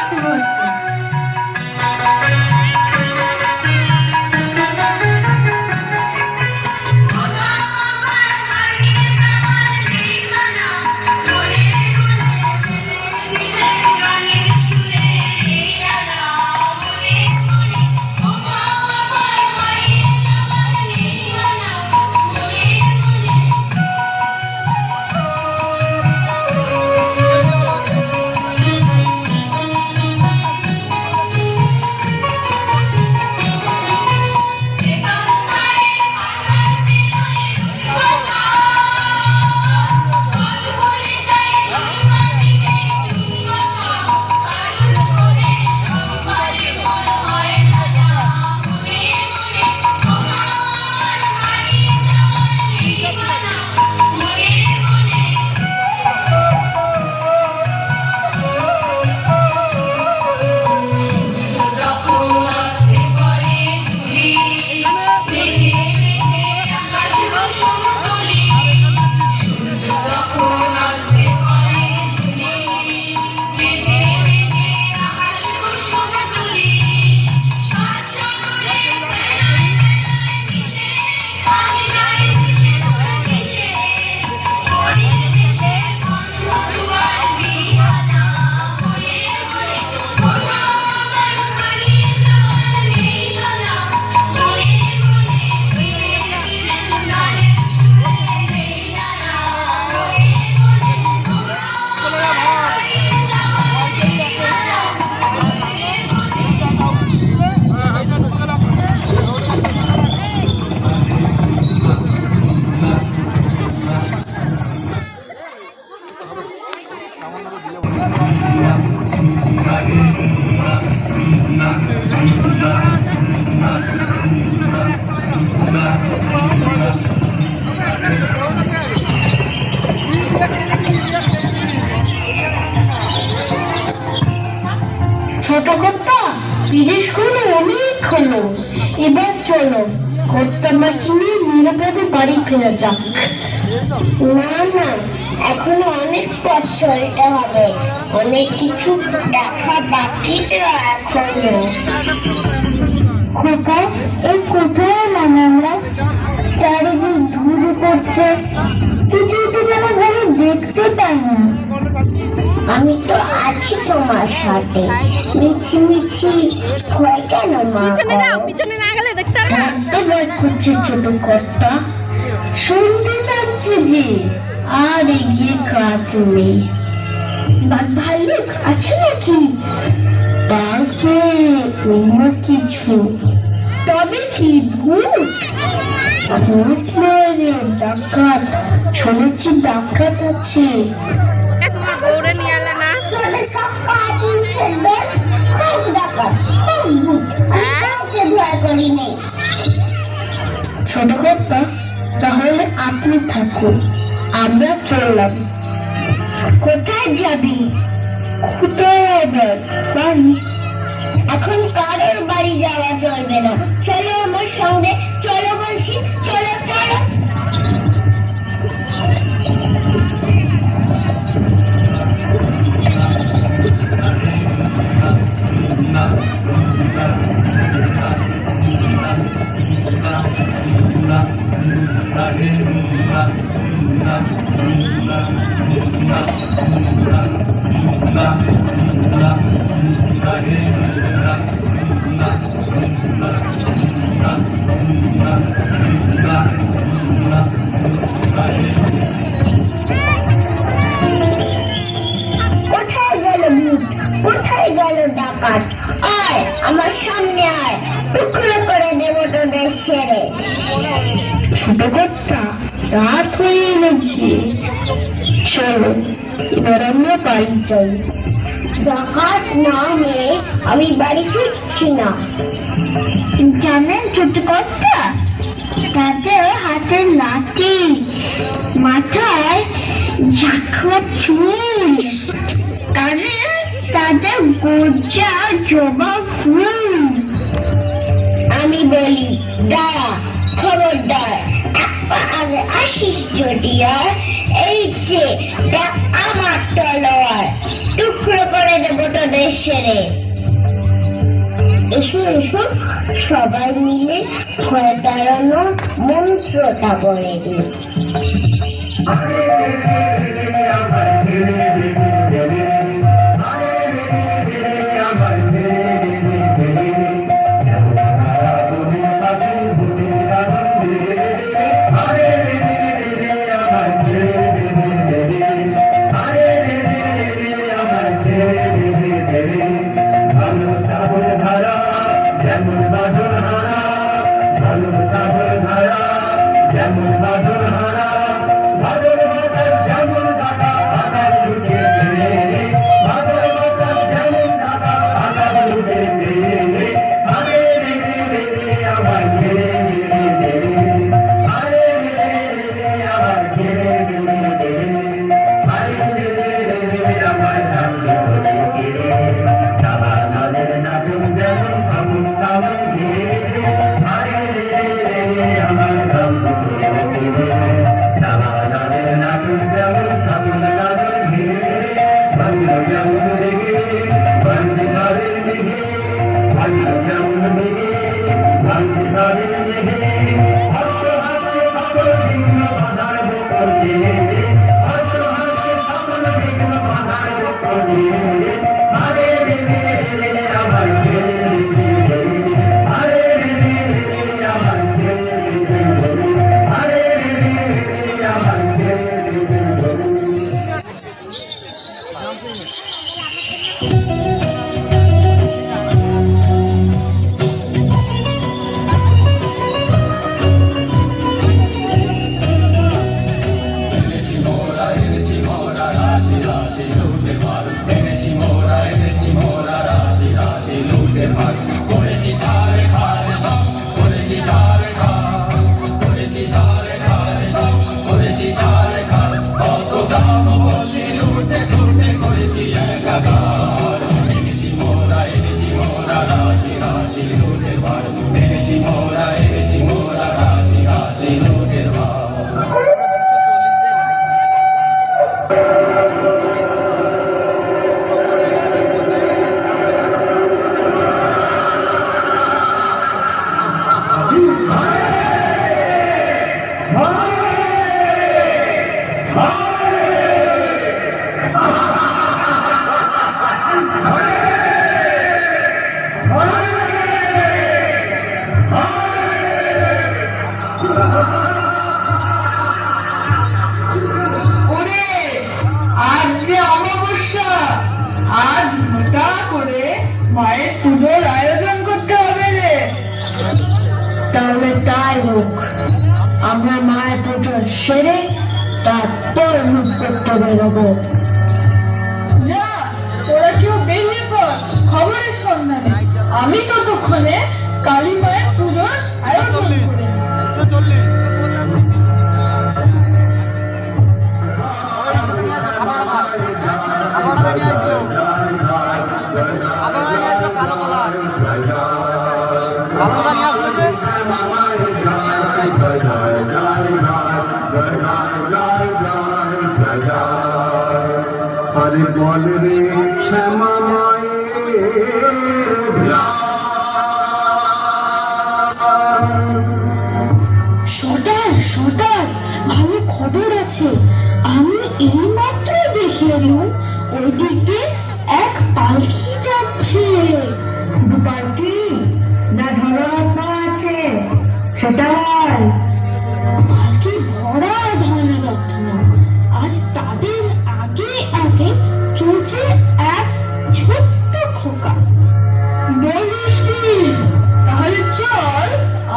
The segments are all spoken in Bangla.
শুরু হচ্ছে। ছোট কর্তা, বিদেশ ঘুরে অনেক হলো, এবার চলো কর্তা মাকে নিয়ে নিরাপদে বাড়ি ফেরা যাক। না না, এখনো অনেক পথ চলতে হবে, অনেক কিছু দেখা বাকি তো এখনো। খোকা, এই কোথায় এলাম আমরা? চারিদিক ধুধু করছে, কিছুই তো যেন ভালো দেখতে পাই না। আমি তো আছি তোমার সাথে, মিছি মিছি ভয় কেন মা? থাকতে ভয় করছে ছোট কর্তা, সন্ধে নামছে যে, আর এগিয়ে কাজ নেই। বাঘ ভাল্লুক আছে নাকি? পারবে অন্য কিছু। তবে কি ভূত? ভূত নয় রে, ডাকাত। শুনেছি ডাকাত আছে। ছোট কর্তা, তাহলে আপনি থাকুন, আমরা চললাম। কোথায় যাবি? কোথায় আবার? বাড়ি। এখন কারোর বাড়ি যাওয়া চলবে না, চলো আমার সঙ্গে, চলো বলছি, চলো চলো। কোথায় গেল ভূত? কোথায় গেল ডাকাত? আয় আমার সামনে আয়, টুকরো করে দেবো তোদের সেরে। ছোট কর্তা, রাত হয়ে এলেছে, চলো এবার আমরা বাড়ি যাই। ডাকাত না হয়ে আমি বাড়ি ফিরছি না। জানেন ছোট কর্তা, তাদের হাতে লাঠি, মাথায় ঝাঁকড়া চুল, কানে তাদের গোজা জবা ফুল। আমি বলি দাঁড়া, খবরদার আসিস যদি, আর এই যে দেখ আমার তলোয়ার, টুকরো করে করে দেবো তোদের সেরে। এসো এসো, সবাই মিলে ভয় তাড়ানোর মন্ত্রটা বলে দিই। মায়ের পুজোর আয়োজন করতে হবে রে। তাহলে তাই হোক, আমরা মায়ের পুজো সেরে তারপর লুট করতে বেরোবো। যা, তোরা কেউ বেরিয়ে পড় খবরের সন্ধানে। আমি ততক্ষণে কালী মায়ের পুজোর আয়োজন করে হরে বল রে সর্দার সর্দার, ভালো খবর আছে। আমি এই মাত্র দেখে এলাম ওই দিক দিয়ে এক পালকি যাচ্ছে। শুধু পালকি না, ধনরত্ন আছে সেটা পালকি ভরা ধনরত্ন, আর তাদের আগে আগে চলছে এক ছোট্ট খোকা। বলিস কি? তাহলে চল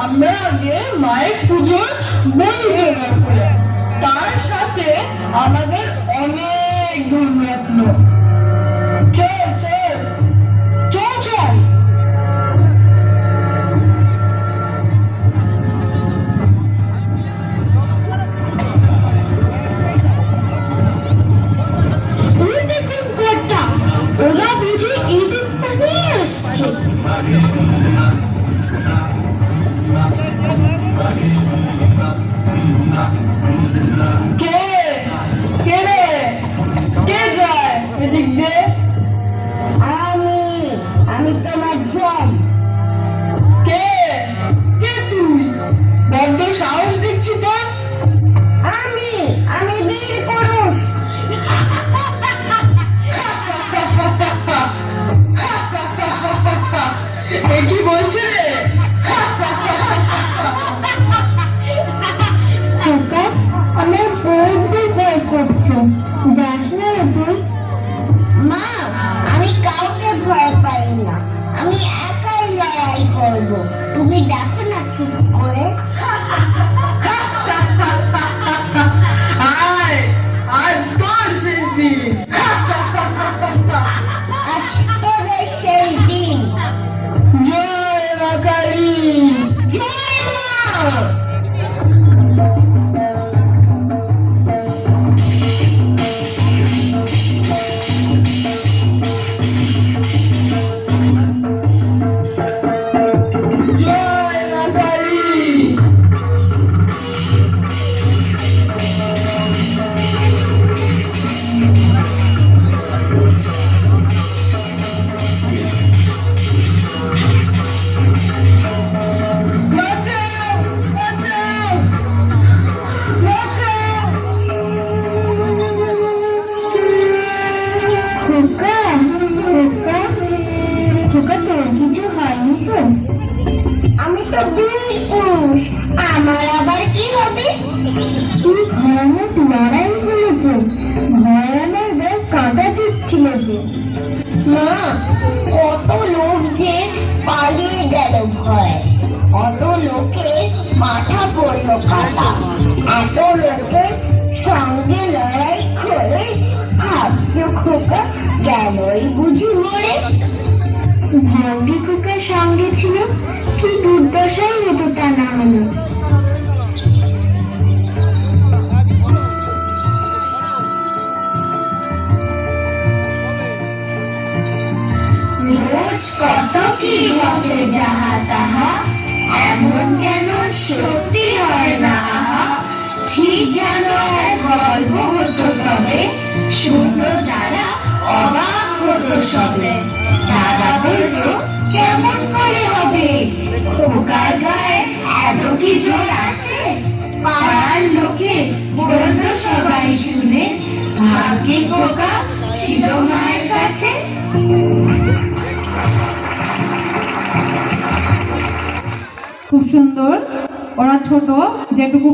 আমরা আগে মায়ের পুজোর বলি জোগাড় করে, তার সাথে আমাদের অনেক ধনরত্ন। চল চল চল চল। ওই দেখুন কর্তা, ওরা বুঝে এই দিকটা নিয়ে আসছে। কে কে রে? কে যায় এদিক দিয়ে? জম। কে কে তুই? বড্ড সাহস দেখছি তোর। আমি বীর পুরুষ। এ কি বলছে রে? খোকা, আমার বড্ড ভয় করছে, যাস না তুই। মা, আমি কাউকে ভয় পাই না, আমি একাই লড়াই করব। তুমি দেখো না চুপ করে। আয়, আজ তোর শেষ দিন। আজ তোদের সেই দিন। জয় মা কালী। জয় মা। জয় মা কালী। বাঁচাও, বাঁচাও, বাঁচাও। খোকা, খোকা, খোকা, তোর কিছু হয়নি তো? আমি তো বীর পুরুষ, আমার আবার কি হবে? কি ভয়ানক লড়াই হয়েছে, ভয় আমার গায়ে কাঁটা দিচ্ছিল যে। মা, কত লোক যে পালিয়ে গেল ভয়, কত লোকে মাথা পড়লো কাটা, এত লোকের সঙ্গে লড়াই করে ভাবছো খোকা গেলই বুঝি মরে? ভাগ্যে খোকার সঙ্গে ছিল, কি দুর্দশাই হতো তা না হলো। রোজ কত কি ঘটে যাহা তাহা, এমন কেন সত্যি হয় না আহা। ঠিক যেন এক গল্প হতো সবে, শুনতো যারা অবাক হতো সবে। দাদা বলতো কেমন করে হবে, খোকার গায়ে এত কি জোর আছে? পাড়ার লোকে বলতো সবাই শুনে, ভাগ্যে খোকা ছিল মায়ের কাছে। খুব সুন্দর। ওরা ছোট যেটুকু